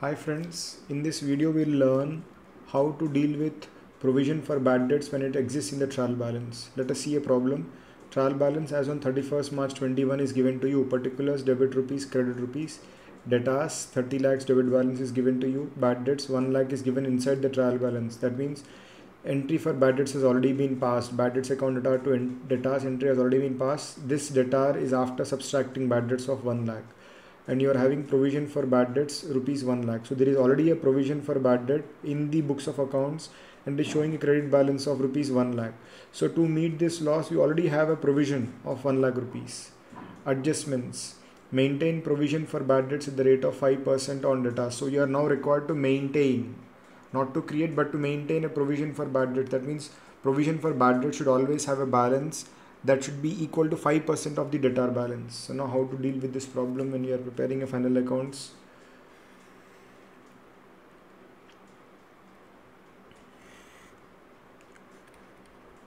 Hi friends, in this video we'll learn how to deal with provision for bad debts when it exists in the trial balance. Let us see a problem. Trial balance as on 31st March 21 is given to you. Particulars debit rupees, credit rupees. Debtors 30 lakhs debit balance is given to you. Bad debts 1 lakh is given inside the trial balance. That means entry for bad debts has already been passed. Bad debts account debtor to debtors entry has already been passed. This debtor is after subtracting bad debts of 1 lakh. And you are having provision for bad debts rupees 1 lakh. So there is already a provision for bad debt in the books of accounts and it is showing a credit balance of rupees 1 lakh. So to meet this loss, you already have a provision of 1 lakh rupees. Adjustments. Maintain provision for bad debts at the rate of 5% on debtors. So you are now required to maintain, not to create but to maintain a provision for bad debt. That means provision for bad debt should always have a balance that should be equal to 5% of the debtor balance. So now how to deal with this problem when you are preparing a final accounts.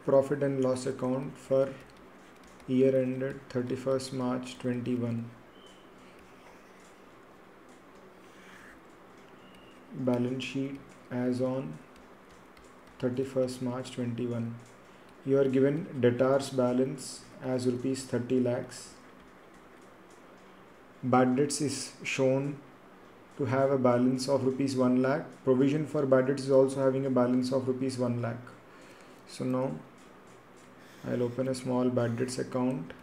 Profit and loss account for year ended 31st March 21. Balance sheet as on 31st March 21. You are given debtors balance as rupees 30 lakhs. Bad debts is shown to have a balance of rupees 1 lakh. Provision for bad debts is also having a balance of rupees 1 lakh. So now I'll open a small bad debts account.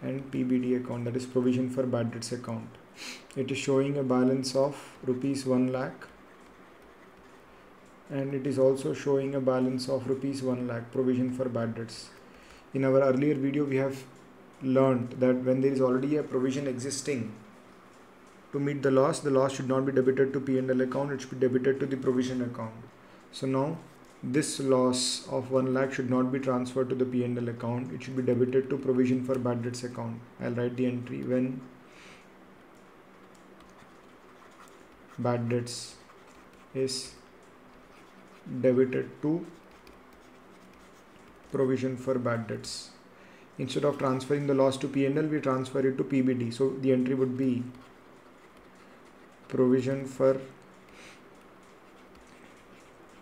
And PBD account, that is provision for bad debts account. It is showing a balance of rupees 1 lakh and it is also showing a balance of rupees 1 lakh provision for bad debts. In our earlier video we have learned that when there is already a provision existing, to meet the loss should not be debited to P&L account, it should be debited to the provision account. So now this loss of 1 lakh should not be transferred to the P&L account, it should be debited to provision for bad debts account. I'll write the entry when bad debts is debited to provision for bad debts. Instead of transferring the loss to P&L, we transfer it to PBD. So the entry would be provision for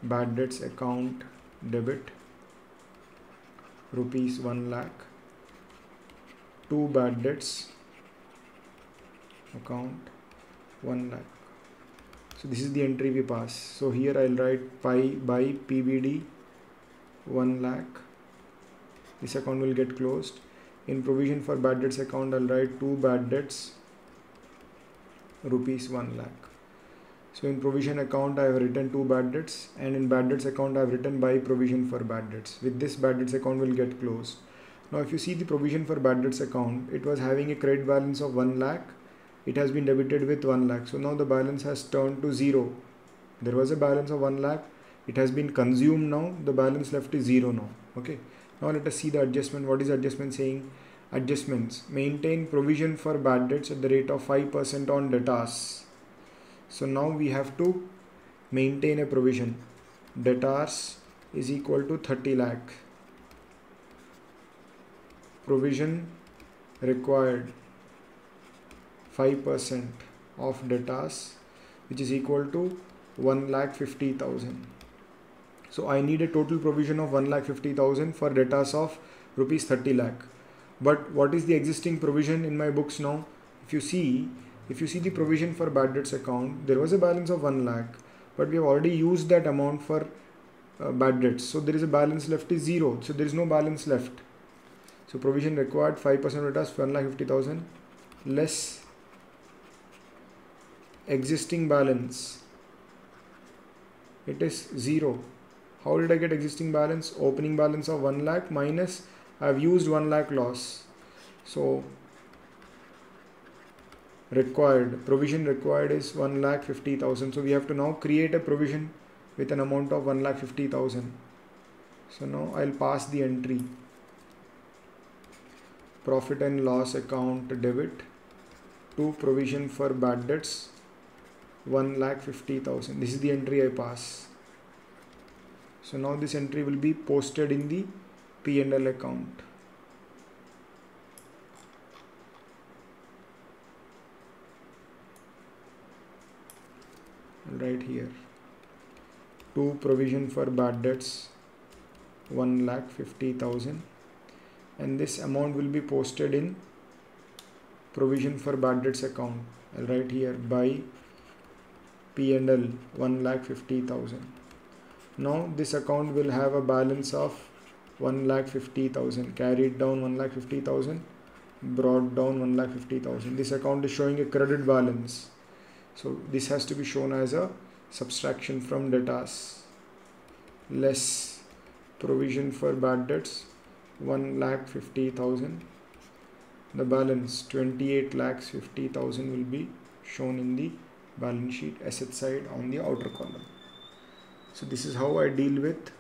bad debts account debit rupees 1 lakh to bad debts account 1 lakh. So this is the entry we pass. So here I'll write by PBD 1 lakh. This account will get closed. In provision for bad debts account, I'll write to bad debts rupees 1 lakh. So in provision account I have written 2 bad debts and in bad debts account I have written by provision for bad debts. With this bad debts account will get closed. Now if you see the provision for bad debts account, it was having a credit balance of 1 lakh. It has been debited with 1 lakh. So now the balance has turned to 0. There was a balance of 1 lakh. It has been consumed now. The balance left is 0 now. Okay. Now let us see the adjustment. What is the adjustment saying? Adjustments. Maintain provision for bad debts at the rate of 5% on debtors. So now we have to maintain a provision. Debtors is equal to 30 lakh. Provision required 5% of debtors, which is equal to 1,50,000. So I need a total provision of 1,50,000 for debtors of rupees 30 lakh. But what is the existing provision in my books now? If you see the provision for bad debts account, there was a balance of 1 lakh, but we have already used that amount for bad debts. So there is a balance left is 0. So there is no balance left. So provision required 5% of debtors 1,50,000 less existing balance, it is 0. How did I get existing balance? Opening balance of 1 lakh minus I have used 1 lakh loss. So provision required is 1,50,000. So we have to now create a provision with an amount of 1,50,000. So now I'll pass the entry. Profit and loss account debit to provision for bad debts 1,50,000. This is the entry I pass. So now this entry will be posted in the P&L account. I'll write here to provision for bad debts 1,50,000, and this amount will be posted in provision for bad debts account. I'll write here by P&L 1,50,000. Now this account will have a balance of 1,50,000, carried down 1,50,000, brought down 1,50,000. This account is showing a credit balance, so this has to be shown as a subtraction from debtors, less provision for bad debts 1,50,000. The balance 28,50,000 will be shown in the balance sheet asset side on the outer column. So this is how I deal with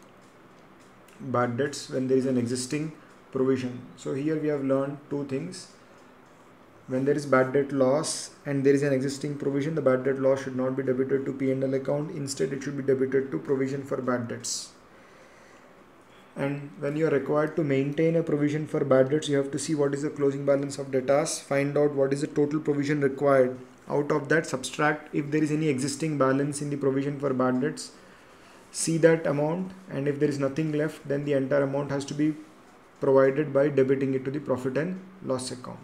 bad debts when there is an existing provision. So here we have learned two things. When there is bad debt loss and there is an existing provision, the bad debt loss should not be debited to P&L account. Instead, it should be debited to provision for bad debts. And when you are required to maintain a provision for bad debts, you have to see what is the closing balance of debtors, find out what is the total provision required. Out of that, subtract if there is any existing balance in the provision for bad debts, see that amount, and if there is nothing left, then the entire amount has to be provided by debiting it to the profit and loss account.